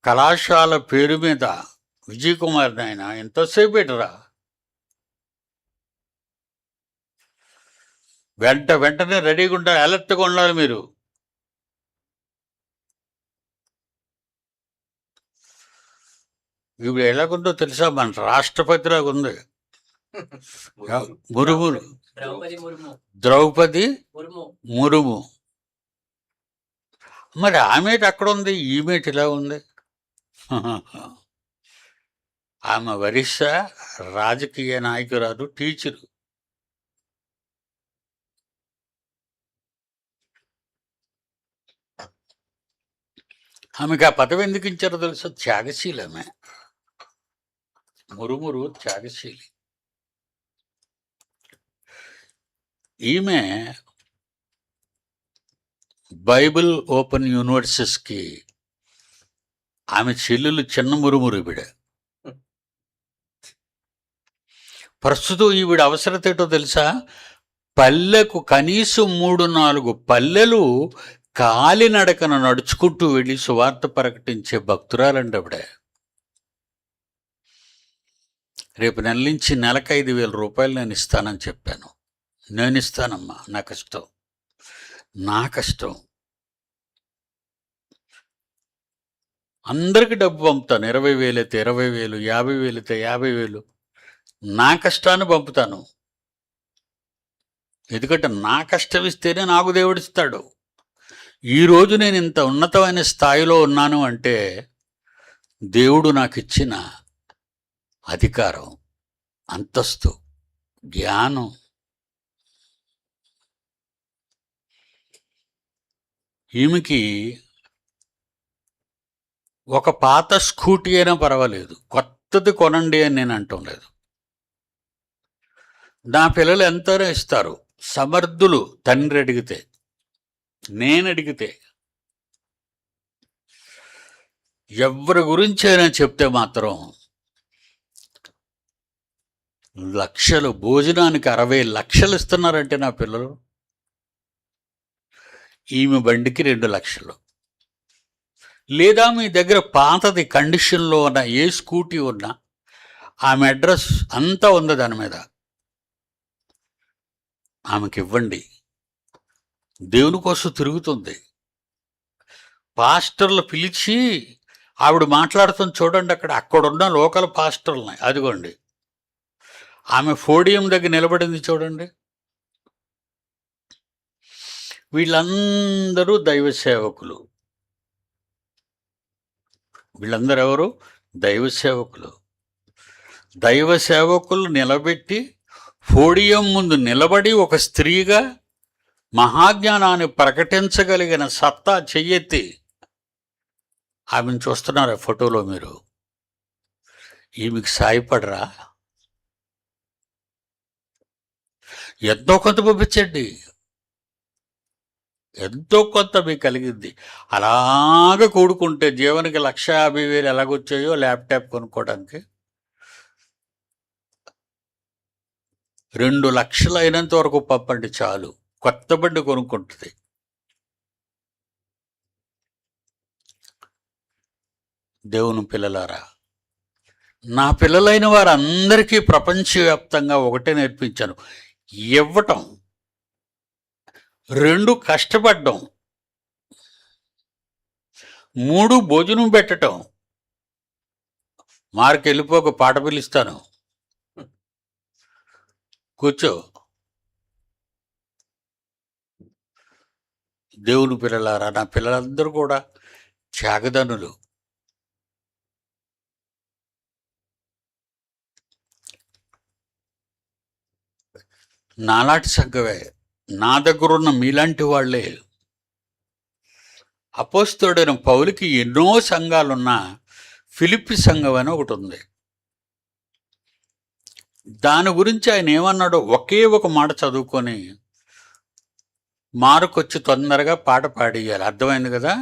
కళాశాల పేరు మీద విజయ్ కుమార్ నాయన ఎంతసేపు పెట్టరా, వెంటనే రెడీగా ఉండాలి, అలర్ట్గా ఉండాలి మీరు. ఇప్పుడు ఎలాగుందో తెలుసా, మన రాష్ట్రపతిలాగా ఉంది. మురుమురు, ద్రౌపది మురుము. మరి ఆమెటి అక్కడ ఉంది, ఈమెటి ఇలా ఉంది. ఆమె వరిష్ట రాజకీయ నాయకురాలు, టీచరు. ఆమెకు ఆ పదవి ఎందుకు ఇచ్చారో తెలుసా? త్యాగశీలి. ఆమె మురుమురు త్యాగశీలి. ఈమె బైబిల్ ఓపెన్ యూనివర్సిటీస్కి ఆమె చెల్లెలు చిన్న మురుమురు ఈవిడ. ప్రస్తుతం ఈవిడ అవసరత ఏంటో తెలుసా? పల్లెకు కనీసం 3-4 పల్లెలు కాలినడకన నడుచుకుంటూ వెళ్ళి సువార్త ప్రకటించే భక్తురాలండి ఆవిడ. రేపు నెల నుంచి నెలకు 5,000 రూపాయలు నేను ఇస్తానని చెప్పాను. నేను ఇస్తానమ్మా, నా కష్టం, నా కష్టం. అందరికి డబ్బు పంపుతాను. 20,000 అయితే 20,000, 50,000 అయితే 50,000. నా కష్టాన్ని పంపుతాను. ఎందుకంటే నా కష్టం ఇస్తేనే నాకు దేవుడిస్తాడు. ఈరోజు నేను ఇంత ఉన్నతమైన స్థాయిలో ఉన్నాను అంటే దేవుడు నాకు ఇచ్చిన అధికారం, అంతస్తు, జ్ఞానం. ఈమెకి ఒక పాత స్కూటీ అయినా పర్వాలేదు, కొత్తది కొనండి అని నేను అంటం లేదు. నా పిల్లలు ఎంతైనా ఇస్తారు, సమర్థులు. తండ్రి అడిగితే, నేను అడిగితే, ఎవరి గురించి అయినా చెప్తే మాత్రం లక్షలు, భోజనానికి 60 లక్షలు ఇస్తున్నారంటే నా పిల్లలు. ఈమె బండికి 2 లక్షలు. లేదా మీ దగ్గర పాతది కండిషన్లో ఉన్న ఏ స్కూటీ ఉన్నా ఆమె అడ్రస్ అంతా ఉంది దాని మీద, ఆమెకి ఇవ్వండి. దేవుని కోసం తిరుగుతుంది. పాస్టర్లు పిలిచి ఆవిడ మాట్లాడుతుంది చూడండి. అక్కడున్న లోకల్ పాస్టర్లని అదిగోండి, ఆమె పోడియం దగ్గర నిలబడింది చూడండి. వీళ్ళందరూ దైవ సేవకులు. వీళ్ళందరూ ఎవరు? దైవ సేవకులు. దైవ సేవకులు నిలబెట్టి పోడియం ముందు నిలబడి ఒక స్త్రీగా మహాజ్ఞానాన్ని ప్రకటించగలిగిన సత్తా చెయ్యెత్తి ఆమెను చూస్తున్నారు ఫోటోలో మీరు. ఈమెకు సాయపడరా? ఎంతో కొంత పంపించండి, ఎంతో కొంత మీకు కలిగింది. అలాగ కూడుకుంటే జీవనకి 1,50,000 ఎలాగొచ్చాయో ల్యాప్టాప్ కొనుక్కోవడానికి 2 లక్షలు అయినంత వరకు పంపండి చాలు, కొత్త బండి కొనుక్కుంటుంది. దేవుని పిల్లలారా, నా పిల్లలైన వారందరికీ ప్రపంచవ్యాప్తంగా ఒకటే నేర్పించాను: ఇవ్వటం, 2 కష్టపడడం, 3 భోజనం పెట్టడం. మార్కు వెళ్ళిపోక పాట పిలుస్తాను, కూర్చో. దేవుని పిల్లలారా, నా పిల్లలందరూ కూడా త్యాగదనులు. నాలాంటి సంఘమే, నా దగ్గరున్న మీలాంటి వాళ్లే. అపోస్తలుడైన పౌలుకి ఎన్నో సంఘాలున్నా ఫిలిప్పి సంఘం అని ఒకటి ఉంది. దాని గురించి ఆయన ఏమన్నాడో ఒకే ఒక మాట చదువుకొని మార్కొచ్చి తొందరగా పాట పాడేయాలి. అర్థమైంది కదా?